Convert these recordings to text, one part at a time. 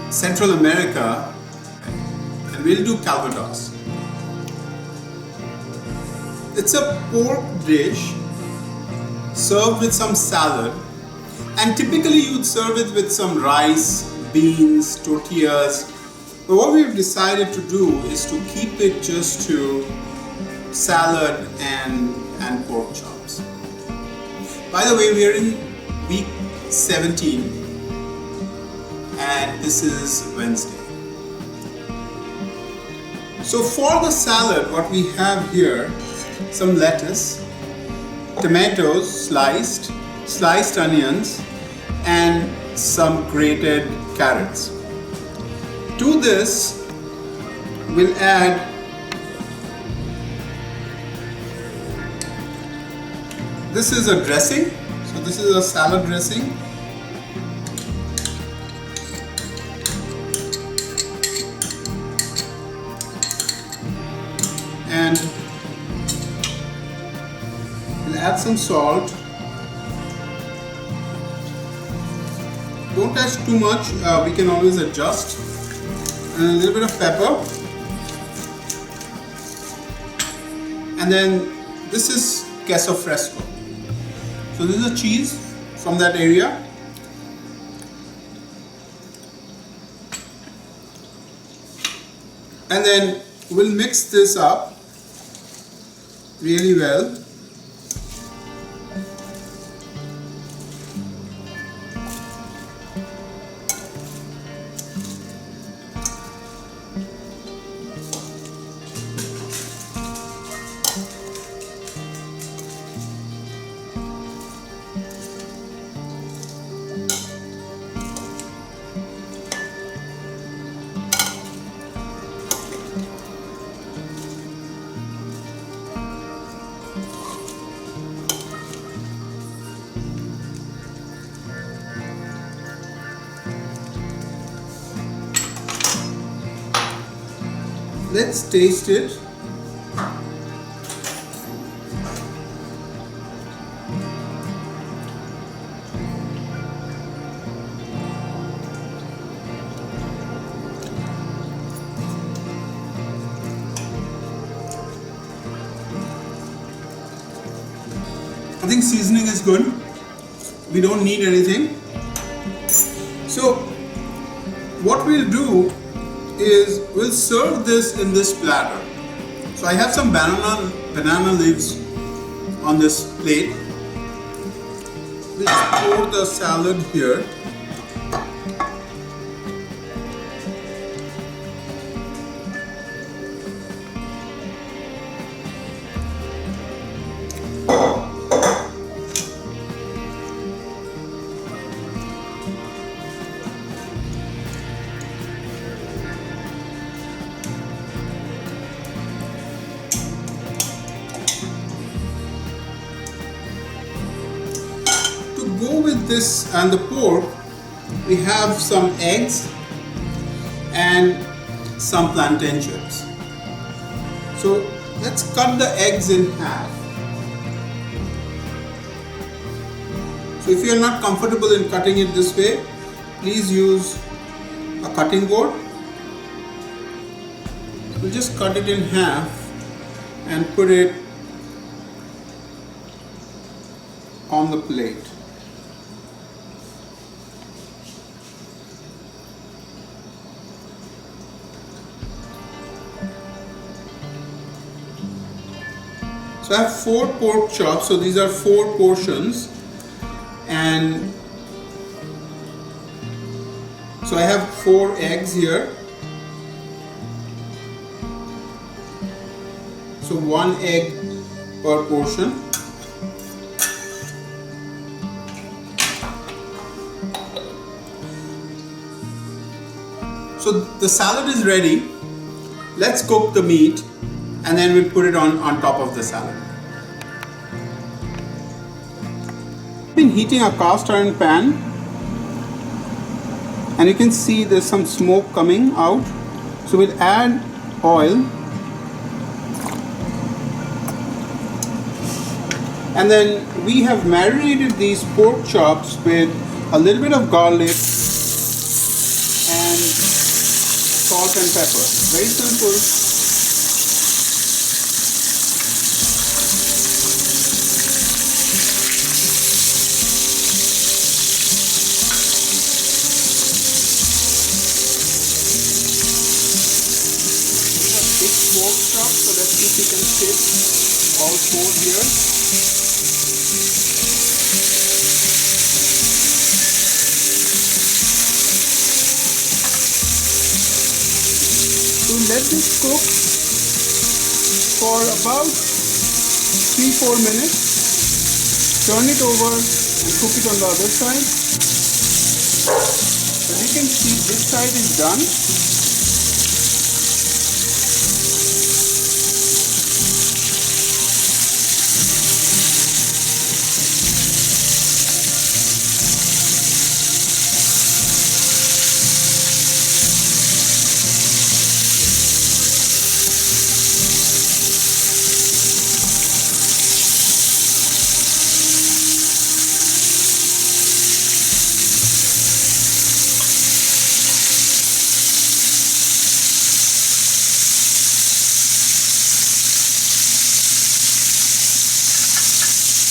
Central America, and we'll do Calvados. It's a pork dish served with some salad, and typically you'd serve it with some rice, beans, tortillas. But what we've decided to do is to keep it just to salad and pork chops. By the way, we are in week 17 and this is Wednesday. So for the salad, what we have here, some lettuce, tomatoes sliced onions, and some grated carrots. To this, we'll add this is a dressing. So this is a salad dressing. And we'll add some salt. Don't touch too much, we can always adjust. And a little bit of pepper. And then this is queso fresco. So this is a cheese from that area. And then we'll mix this up really well. Let's taste it. I think seasoning is good. We don't need anything. So what we'll do is we'll serve this in this platter. So I have some banana leaves on this plate. We'll pour the salad here. Go with this and the pork, we have some eggs and some plantain chips. So let's cut the eggs in half. So if you are not comfortable in cutting it this way, please use a cutting board. We'll just cut it in half and put it on the plate. So I have 4 pork chops, so these are 4 portions, and so I have 4 eggs here. So 1 egg per portion. So the salad is ready. Let's cook the meat and then we'll put it on top of the salad. I've been heating a cast iron pan and you can see there's some smoke coming out. So we'll add oil and then we have marinated these pork chops with a little bit of garlic and salt and pepper. Very simple. Big pork chop, so let's see if we can fit all four here. So let this cook for about 3-4 minutes. Turn it over and cook it on the other side. As you can see, this side is done.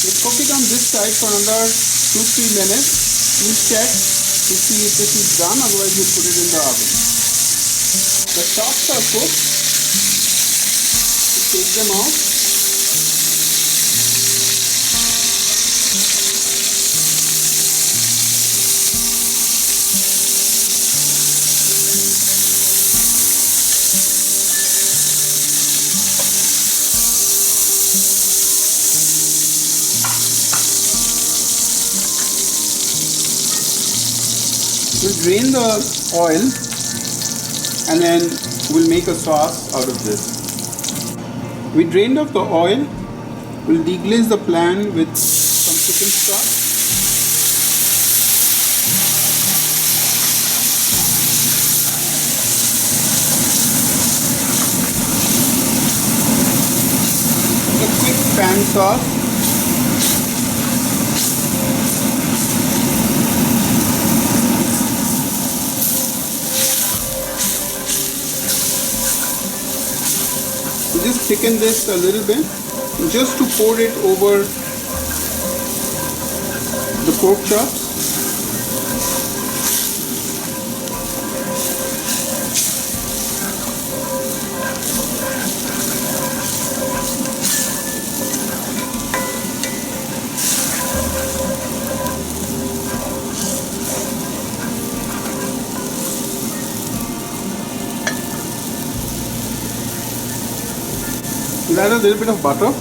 We'll cook it on this side for another 2-3 minutes. Please check to see if this is done, otherwise you put it in the oven. The chops are cooked. So take them out. We'll drain the oil and then we'll make a sauce out of this. We drained off the oil. We'll deglaze the pan with some chicken stock. A quick pan sauce. Just thicken this a little bit just to pour it over the pork chops. We'll add a little bit of butter.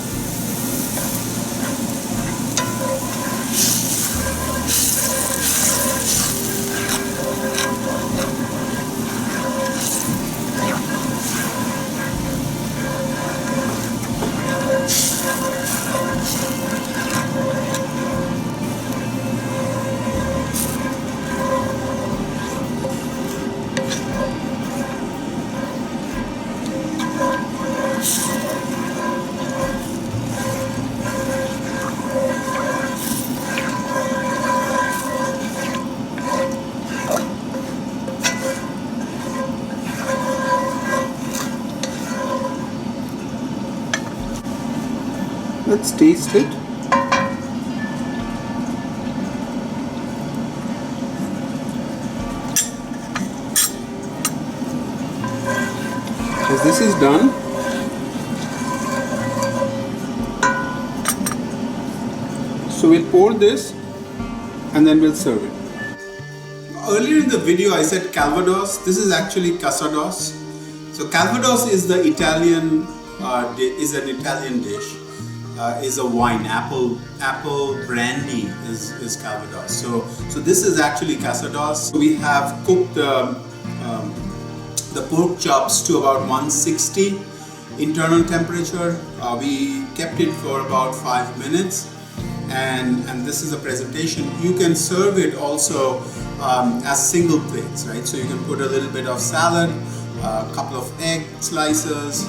Let's taste it. As this is done, so we'll pour this and then we'll serve it. Earlier in the video I said Calvados. This is actually Casados. So Calvados is the Italian is an Italian dish. Is a wine. Apple brandy is Calvados. So this is actually Casados. We have cooked the pork chops to about 160 internal temperature. We kept it for about 5 minutes, and this is a presentation. You can serve it also as single plates, right? So you can put a little bit of salad, a couple of egg slices,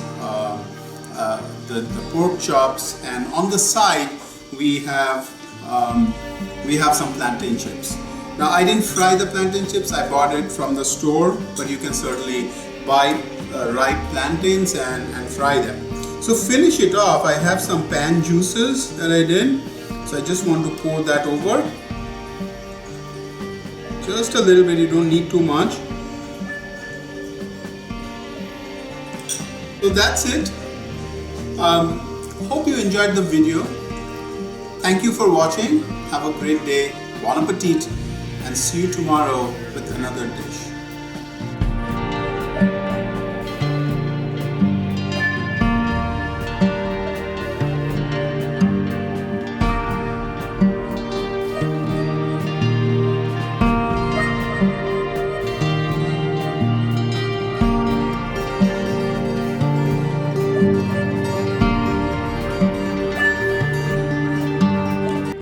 the pork chops, and on the side we have some plantain chips. Now I didn't fry the plantain chips, I bought it from the store, but you can certainly buy ripe plantains and fry them. So finish it off. I have some pan juices that I did, so I just want to pour that over. Just a little bit, you don't need too much. So that's it. Hope you enjoyed the video. Thank you for watching. Have a great day. Bon appetit, and see you tomorrow with another dish.